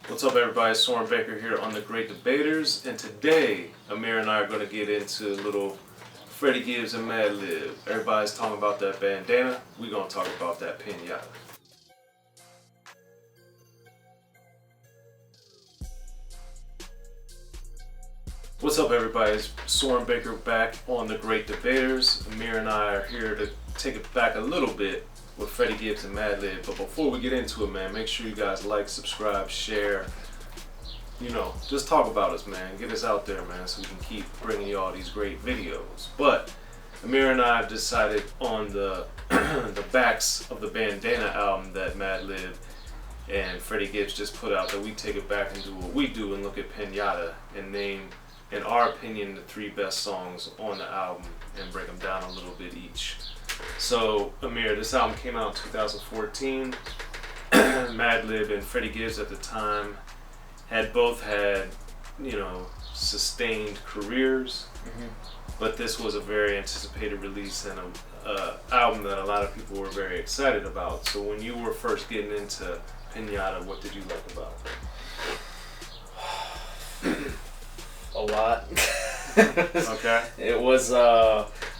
What's up, everybody? Soren Baker here on The Great Debaters, and today Amir and I are going to get into a little Freddie Gibbs and Madlib. Everybody's talking about that bandana. We're going to talk about that pinata. What's up, everybody? It's Soren Baker back on The Great Debaters. Amir and I are here to take it back a little bit with Freddie Gibbs and Madlib. But before we get into it, man, make sure you guys like, subscribe, share. You know, just talk about us, man. Get us out there, man, so we can keep bringing you all these great videos. But Amir and I have decided on the the backs of the Bandana album that Madlib and Freddie Gibbs just put out, that we take it back and do what we do and look at Pinata and name, in our opinion, the 3 best songs on the album and break them down a little bit each. So, Amir, this album came out in 2014. Madlib and Freddie Gibbs at the time had both had, you know, sustained careers, but this was a very anticipated release and a album that a lot of people were very excited about. So when you were first getting into Pinata, what did you like about it? A lot. Okay. It was,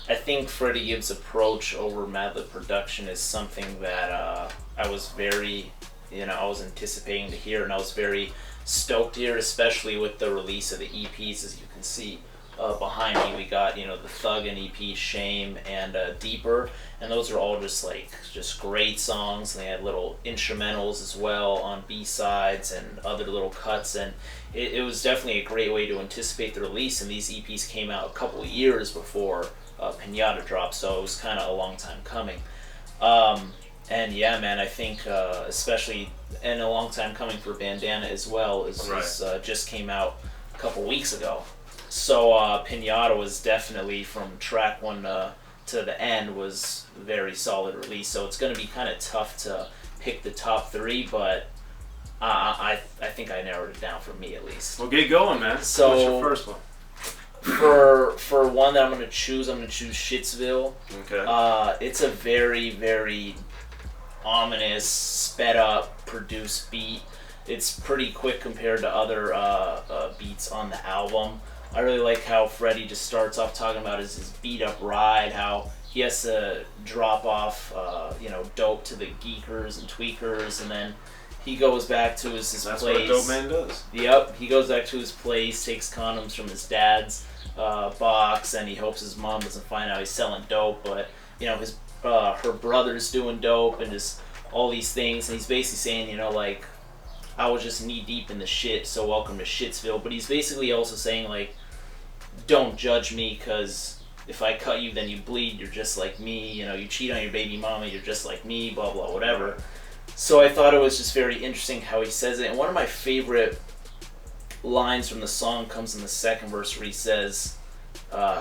I think Freddie Gibbs' approach over Madlib production is something that I was very, I was anticipating to hear, and I was very stoked to hear, especially with the release of the EPs. As you can see behind me, we got, the Thug and EP, Shame, and Deeper, and those are all just great songs. And they had little instrumentals as well on B-sides and other little cuts, and it was definitely a great way to anticipate the release. And these EPs came out a couple of years before Pinata dropped, so it was kind of a long time coming. And yeah, man, I think especially, and a long time coming for Bandana as well, just came out a couple weeks ago. So Pinata was definitely, from track 1 to the end, was a very solid release. So it's going to be kind of tough to pick the top 3, but I think I narrowed it down for me at least. Well, get going, man. So, what's your first one? For one that I'm going to choose Shitsville. Okay. It's a very, very ominous, sped up, produced beat. It's pretty quick compared to other beats on the album. I really like how Freddie just starts off talking about his beat up ride, how he has to drop off dope to the geekers and tweakers, and then he goes back to his That's place. What a dope man does. Yep, he goes back to his place, takes condoms from his dad's box, and he hopes his mom doesn't find out he's selling dope, but her brother's doing dope and just all these things, and he's basically saying, I was just knee deep in the shit, so welcome to Shitsville. But he's basically also saying, don't judge me, because if I cut you, then you bleed, you're just like me, you cheat on your baby mama, you're just like me, blah, blah, whatever. So I thought it was just very interesting how he says it, and one of my favorite lines from the song comes in the second verse, where he says,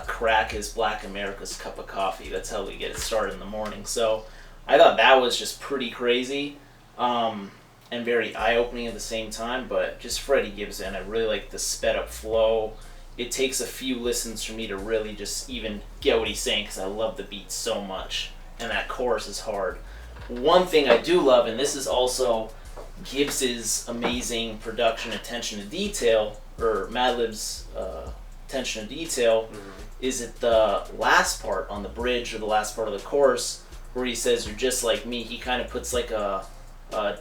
crack is black America's cup of coffee. That's how we get it started in the morning. So I thought that was just pretty crazy, and very eye-opening at the same time, but just Freddie Gibbs, and I really like the sped-up flow. It takes a few listens for me to really just even get what he's saying, because I love the beat so much, and that chorus is hard. One thing I do love, and this is also Gibbs's amazing production attention to detail, or Madlib's attention to detail, is at the last part on the bridge, or the last part of the chorus, where he says, you're just like me. He kind of puts a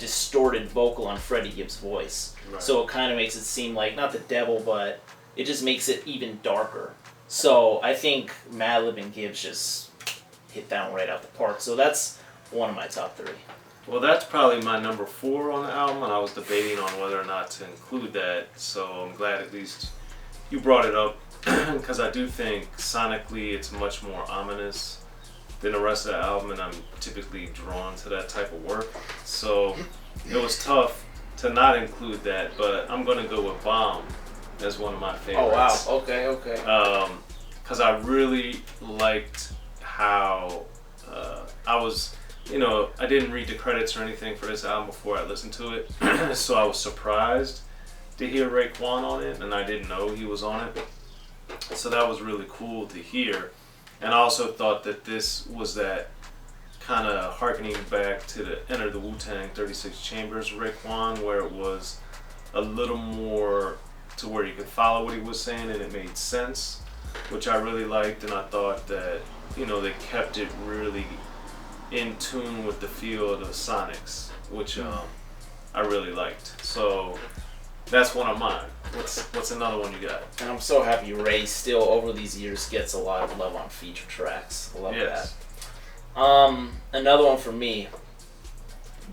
distorted vocal on Freddie Gibbs' voice. Right. So it kind of makes it seem like, not the devil, but it just makes it even darker. So I think Madlib and Gibbs just hit that one right out the park. So that's one of my top 3. Well, that's probably my number 4 on the album, and I was debating on whether or not to include that, so I'm glad at least you brought it up, because I do think sonically it's much more ominous than the rest of the album, and I'm typically drawn to that type of work. So it was tough to not include that, but I'm going to go with Bomb as one of my favorites. Oh, wow. Okay. Because I really liked how I was, I didn't read the credits or anything for this album before I listened to it, so I was surprised to hear Raekwon on it, and I didn't know he was on it. So that was really cool to hear. And I also thought that this was that kind of harkening back to the Enter the Wu-Tang 36 Chambers Raekwon, where it was a little more to where you could follow what he was saying and it made sense, which I really liked. And I thought that, you know, they kept it really in tune with the feel of the Sonics, which I really liked. So that's one of mine. What's another one you got? And I'm so happy Ray still over these years gets a lot of love on feature tracks. I love that. Another one for me,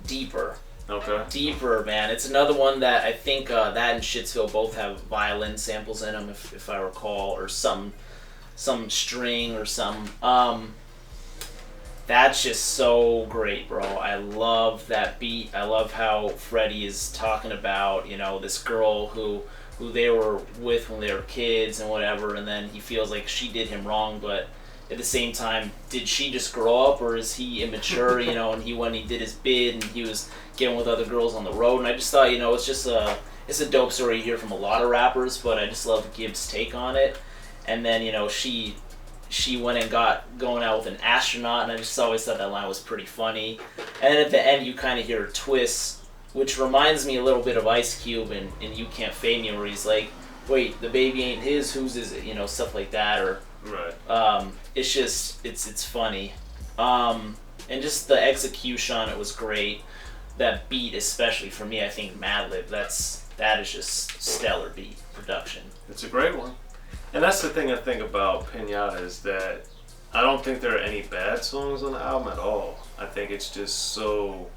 Deeper. Okay. Deeper, man. It's another one that I think that and Shitsville both have violin samples in them, if I recall, or some string or some. That's just so great, bro. I love that beat. I love how Freddie is talking about, you know, this girl who they were with when they were kids and whatever, and then he feels like she did him wrong, but at the same time, did she just grow up or is he immature, you know, and when he did his bid and he was getting with other girls on the road, and I just thought, you know, it's a dope story you hear from a lot of rappers, but I just love Gibbs' take on it. And then, you know, she went and going out with an astronaut, and I just always thought that line was pretty funny. And then at the end, you kind of hear a twist, which reminds me a little bit of Ice Cube and You Can't Fade Me, where he's like, wait, the baby ain't his, whose is it? You know, stuff like that. Or right. It's just, it's funny. And just the execution on it was great. That beat, especially for me, I think Madlib, that is just stellar beat production. It's a great one. And that's the thing I think about Pinata is that I don't think there are any bad songs on the album at all. I think it's just so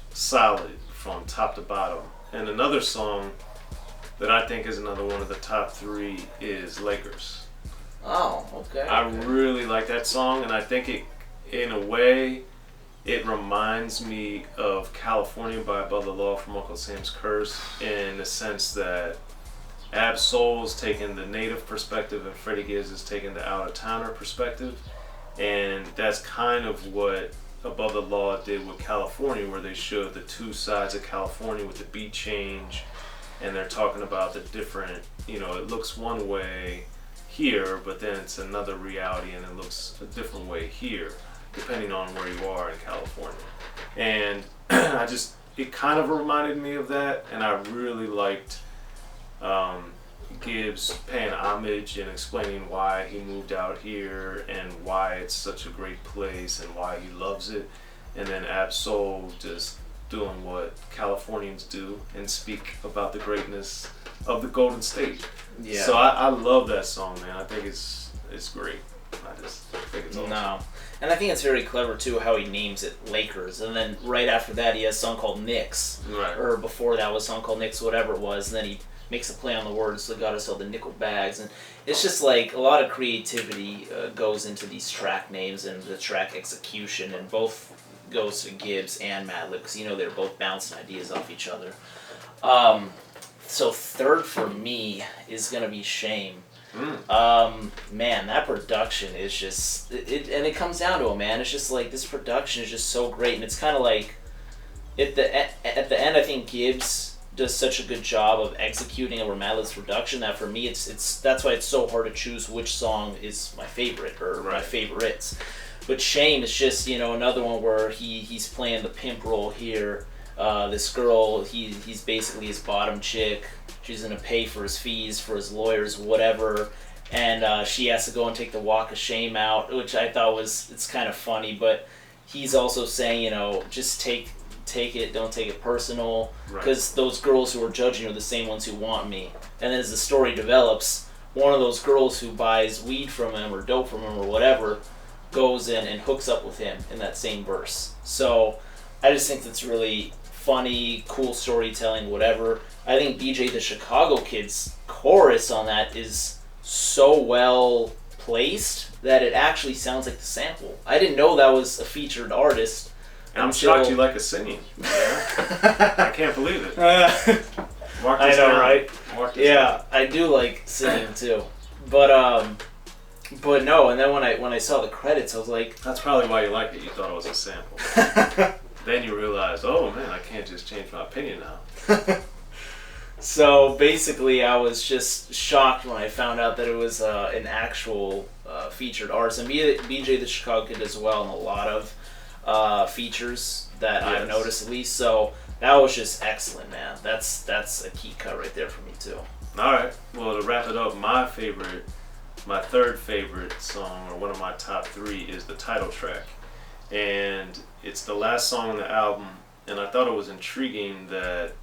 solid from top to bottom. And another song that I think is another one of the top 3 is Lakers. Oh, okay. I really like that song, and I think it, in a way, it reminds me of California by Above the Law from Uncle Sam's Curse, in the sense that Ab Soul's taking the native perspective and Freddie Gibbs is taking the out-of-towner perspective. And that's kind of what Above the Law did with California, where they showed the two sides of California with the beat change, and they're talking about the different, you know, it looks one way here, but then it's another reality and it looks a different way here, depending on where you are in California. And it kind of reminded me of that, and I really liked Gibbs paying homage and explaining why he moved out here and why it's such a great place and why he loves it. And then Ab-Soul just doing what Californians do and speak about the greatness of the Golden State. Yeah. So I love that song, man. I think it's great. I just think it's awesome. No. And I think it's very clever, too, how he names it Lakers. And then right after that, he has a song called Knicks. Right. Or before that was a song called Knicks, whatever it was. And then he makes a play on the words, so got us all the nickel bags. And it's just like a lot of creativity goes into these track names and the track execution. And both goes to Gibbs and Madlib, because, you know, they're both bouncing ideas off each other. So third for me is going to be Shame. Man, that production is just and it comes down to it, man. It's just like this production is just so great, and it's kind of like at the end, I think Gibbs does such a good job of executing over Madlib's production that for me it's that's why it's so hard to choose which song is my favorite or my favorites. But Shame is just, you know, another one where he's playing the pimp role here. This girl, he's basically his bottom chick. She's gonna pay for his fees, for his lawyers, whatever, and she has to go and take the walk of shame out, which I thought it's kind of funny. But he's also saying, you know, just take it, don't take it personal, because those girls who are judging are the same ones who want me. And then as the story develops, one of those girls who buys weed from him or dope from him or whatever goes in and hooks up with him in that same verse. So I just think that's really funny, cool storytelling, whatever. I think BJ the Chicago Kid's chorus on that is so well placed that it actually sounds like the sample. I didn't know that was a featured artist. And I'm shocked you like a singing. I can't believe it. Mark this down. Right? Mark this down. I do like singing too. But no, and then when I saw the credits, I was like, that's probably why you liked it. You thought it was a sample. Then you realized, oh man, I can't just change my opinion now. So basically, I was just shocked when I found out that it was an actual featured artist. And BJ the Chicago Kid as well, and a lot of features that I've noticed at least. So that was just excellent, man. That's a key cut right there for me too. All right. Well, to wrap it up, my third favorite song, or one of my top three, is the title track, and it's the last song on the album. And I thought it was intriguing that,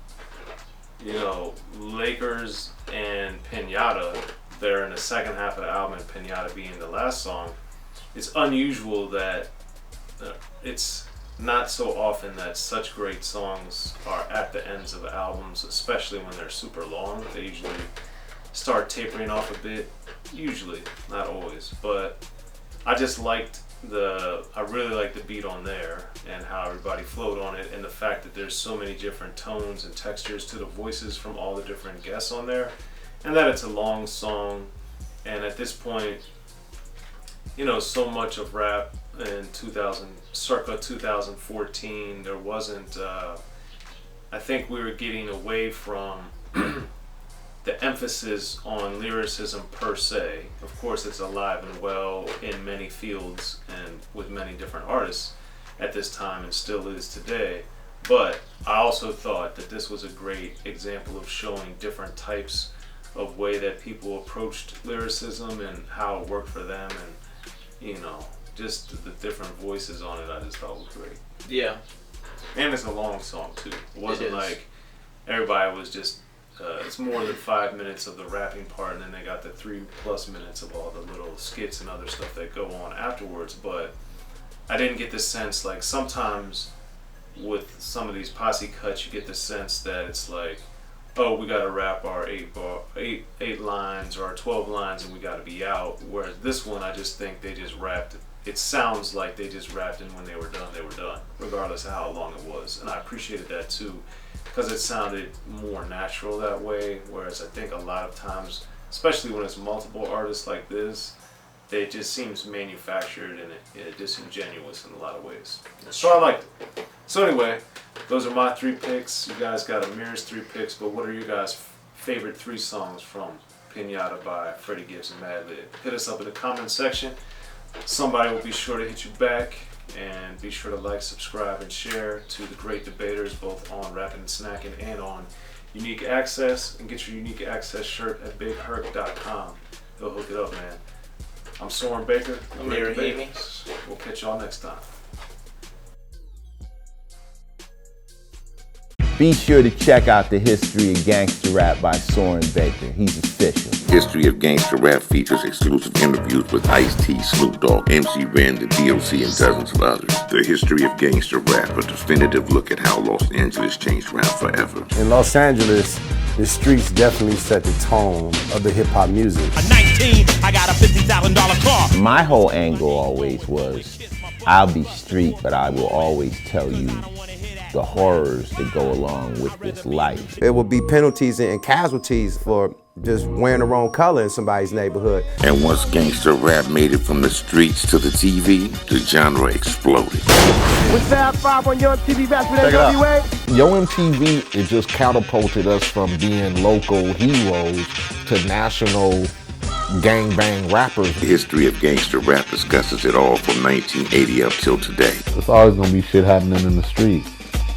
you know, Lakers and Pinata, they're in the second half of the album, and Pinata being the last song. It's unusual that it's not so often that such great songs are at the ends of albums, especially when they're super long. They usually start tapering off a bit, usually, not always. But I just I really liked the beat on there and how everybody flowed on it, and the fact that there's so many different tones and textures to the voices from all the different guests on there, and that it's a long song. And at this point, you know, so much of rap in circa 2014, there wasn't, I think we were getting away from the emphasis on lyricism per se. Of course, it's alive and well in many fields and with many different artists at this time, and still is today. But I also thought that this was a great example of showing different types of way that people approached lyricism and how it worked for them, and, you know, just the different voices on it, I just thought was great. Yeah. And it's a long song too. It wasn't like everybody was just, it's more than 5 minutes of the rapping part, and then they got the 3+ minutes of all the little skits and other stuff that go on afterwards. But I didn't get the sense, like sometimes with some of these posse cuts, you get the sense that it's like, oh, we gotta rap our eight lines or our 12 lines and we gotta be out. Whereas this one, I just think they just rapped. It sounds like they just rapped, and when they were done, regardless of how long it was. And I appreciated that too, because it sounded more natural that way. Whereas I think a lot of times, especially when it's multiple artists like this, it just seems manufactured and disingenuous in a lot of ways. So I liked it. So anyway, those are my 3 picks. You guys got Amir's 3 picks, but what are your guys' favorite 3 songs from Pinata by Freddie Gibbs Madlib? Hit us up in the comment section. Somebody will be sure to hit you back, and be sure to like, subscribe, and share to the great debaters, both on Rappin And Snackin and on Unique Access. And get your Unique Access shirt at bigherc.com. Go hook it up, man. I'm Soren Baker. Amir Rahimi. We'll catch y'all next time. Be sure to check out the History of Gangster Rap by Soren Baker. He's official. History of Gangster Rap features exclusive interviews with Ice-T, Snoop Dogg, MC Ren, the DOC, and dozens of others. The History of Gangster Rap, a definitive look at how Los Angeles changed rap forever. In Los Angeles, the streets definitely set the tone of the hip-hop music. At 19, I got a $50,000 car. My whole angle always was, I'll be street, but I will always tell you the horrors that go along with this life. There will be penalties and casualties for just wearing the wrong color in somebody's neighborhood. And once gangster rap made it from the streets to the TV, the genre exploded. What's that 5 on your MTV Back with NWA? Yo MTV, it just catapulted us from being local heroes to national gangbang rappers. The History of Gangster Rap discusses it all from 1980 up till today. It's always gonna be shit happening in the streets.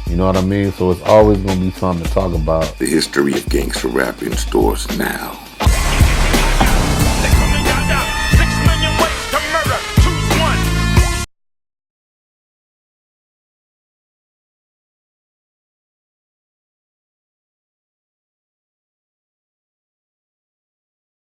You know what I mean? So it's always gonna be something to talk about. The History of Gangster Rap in stores now.